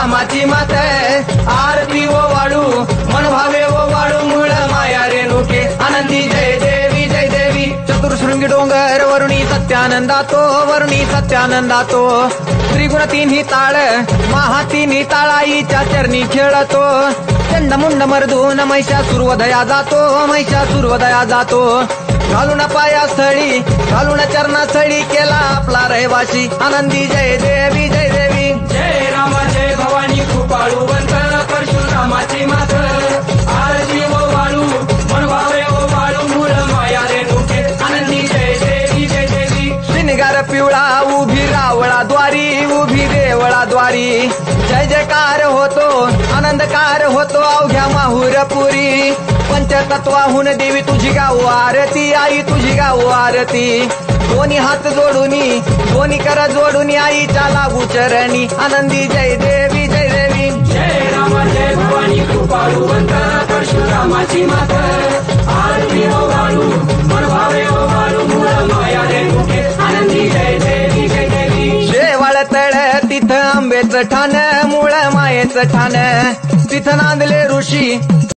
परशुरामाची मात आरती ओ वाळू मन भावे ओ वाळू मूळ माया रेणुके आनंदी जय देवी जय देवी चतुर्शृंगी डोंगर वरुणी सत्यानंदातो त्रिगुण तिन्ही ताळ महा तिन्ही ताळाईच्या चरणी खेळतो चंडमुंड मर्दून महिषासुरवधया जातो घालून पायास्थळी घालून चरणास्थळी केला आपला रहिवासी आनंदी जय देवी जय देवी जय राम जय भवानी कृपाळुवंत परशुरामाची मात आरती ओ वाळू मन भावे ओ वाळू मूळ माया रेणुके आनंदी जय देवी जय देवी शिनगार पिवळा उभी उभी देवळाद्वारी जय जयकार होतो आनंदकार होतो अवघ्या माहुरपुरी पंचतत्वाहून देवी तुझी गाऊ आरती आई तुझी गाऊ आरती दोन्ही हात जोडूनी दोन्ही कर जोडून आईच्या लागू चरणी आनंदी जय देवी जय देवी जय राम जय भवानी कृपाळुवंत परशुरामाची मात आरती ओ वाळू मन भावे ओ वाळू मूळ माया रेणुके आनंदी जय देवी जय देवी शेवाळ तळ तिथं आंबेचं ठाण मूळ मायेचं ठाण तिथं नांदले ऋषी